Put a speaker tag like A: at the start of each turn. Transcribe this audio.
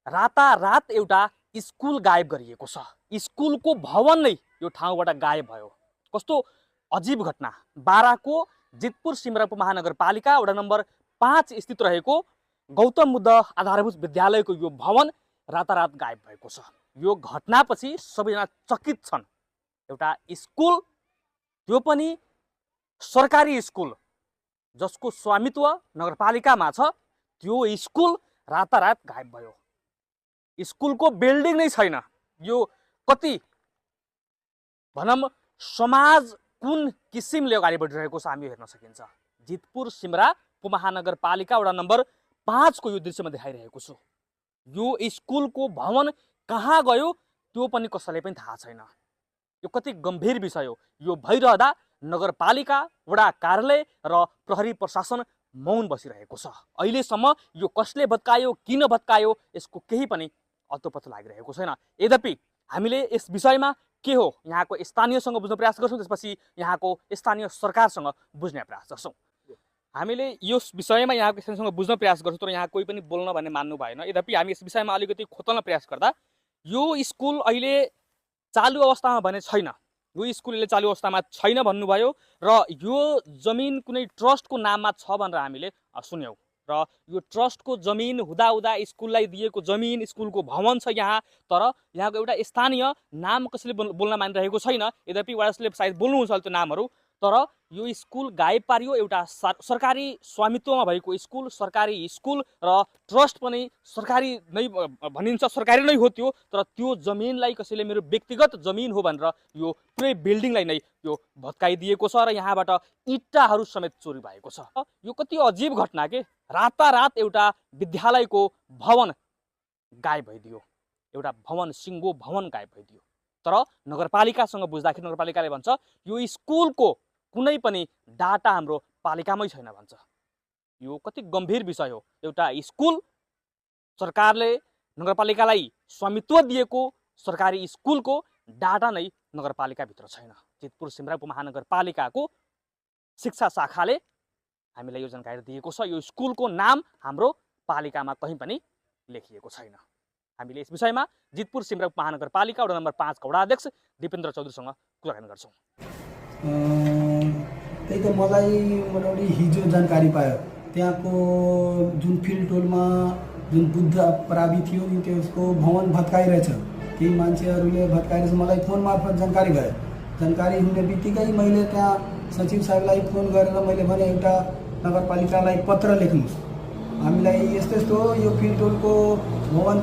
A: रातारात एउटा स्कुल गायब गरिएको छ। स्कुलको भवन नै यो ठाउँबाट गायब भयो। कस्तो अजीब घटना। बाराको जितपुर सिमरा महानगरपालिका वडा नम्बर 5 स्थित रहेको गौतम बुद्ध आधारभूत विद्यालयको यो भवन रातारात गायब भएको छ। यो घटनापछि सबैजना चकित छन्। एउटा स्कुल, त्यो पनि सरकारी स्कुल जसको स्वामित्व नगरपालिकामा छ, त्यो स्कुल रातारात गायब भयो। स्कुलको बिल्डिङ नै छैन। यो कति भनौँ समाज कुन किसिमले अगाडि बढिरहेको छ हामी हेर्न सकिन्छ। जितपुर सिमरा उपमहानगरपालिका वडा नम्बर 5 को यो दृश्यमा देखाइरहेको छु। यो स्कुलको भवन कहाँ गयो त्यो पनि कसैलाई पनि थाहा छैन। यो कति गम्भीर विषय हो। यो भइरहँदा नगरपालिका वडा कार्यालय र प्रहरी प्रशासन मौन बसिरहेको छ। अहिलेसम्म यो कसले भत्कायो, किन भत्कायो, यसको केही पनि अत्तो-पत्तो लागिरहेको छैन। यद्यपि हामीले यस विषयमा के हो यहाँको स्थानीयसँग बुझ्न प्रयास गर्छौँ, त्यसपछि यहाँको स्थानीय सरकारसँग बुझ्ने प्रयास गर्छौँ। हामीले यस विषयमा यहाँको स्थानीयसँग बुझ्न प्रयास गर्छौँ, तर यहाँ कोही पनि बोल्न भन्ने मान्नु भएन। यद्यपि हामी यस विषयमा अलिकति खोतल्न प्रयास गर्दा यो स्कुल अहिले चालु अवस्थामा भने छैन। यो स्कुल अहिले चालु अवस्थामा छैन भन्नुभयो र यो जमिन कुनै ट्रस्टको नाममा छ भनेर हामीले सुन्यौँ। र यो ट्रस्टको जमिन हुँदाहुँदा स्कुललाई दिएको जमिन, स्कुलको भवन छ यहाँ, तर यहाँको एउटा स्थानीय नाम कसैले बोल्न मानिरहेको छैन। यद्यपि वारसले सायद बोल्नुहुन्छ त्यो नामहरू, तर यो स्कुल गायब पारियो। एउटा सरकारी स्वामित्वमा भएको स्कुल, सरकारी स्कुल र ट्रस्ट पनि सरकारी नै भनिन्छ, सरकारी नै हो त्यो, तर त्यो जमिनलाई कसैले मेरो व्यक्तिगत जमिन हो भनेर यो पुरै बिल्डिङलाई नै यो भत्काइदिएको छ र यहाँबाट इट्टाहरू समेत चोरी भएको छ। यो कति अजीब घटना के। रातारात एउटा विद्यालयको भवन गायब भइदियो। एउटा भवन, सिङ्गो भवन गायब भइदियो। तर नगरपालिकासँग बुझ्दाखेरि नगरपालिकाले भन्छ यो स्कुलको कुनै पनि डाटा हाम्रो पालिकामै छैन भन्छ। यो कति गम्भीर विषय हो। एउटा स्कुल, सरकारले नगरपालिकालाई स्वामित्व दिएको सरकारी स्कुलको डाटा नै नगरपालिकाभित्र छैन। जितपुर सिमरा उपमहानगरपालिकाको शिक्षा शाखाले हामीलाई यो जानकारी दिएको छ। यो स्कुलको नाम हाम्रो पालिकामा कहीँ पनि लेखिएको छैन। हामीले यस विषयमा जितपुर सिमरा उपमहानगरपालिका वडा नम्बर 5 का वडा अध्यक्ष दिपेन्द्र चौधरीसँग कुराकानी गर्छौँ।
B: त्यही त मलाई मोटामोटी हिजो जानकारी पायो। त्यहाँको जुन फिल्ड टोलमा जुन बुद्ध प्रावि थियो नि त्यसको भवन भत्काइरहेछ। केही मान्छेहरूले भत्काइरहेछ। मलाई फोन मार्फत जानकारी भयो। जानकारी हुने बित्तिकै मैले त्यहाँ सचिव साहबलाई फोन गरेर मैले भने एउटा नगरपालिकालाई पत्र लेख्नुहोस्, हामीलाई यस्तो यस्तो यो फिल्ड टोलको भवन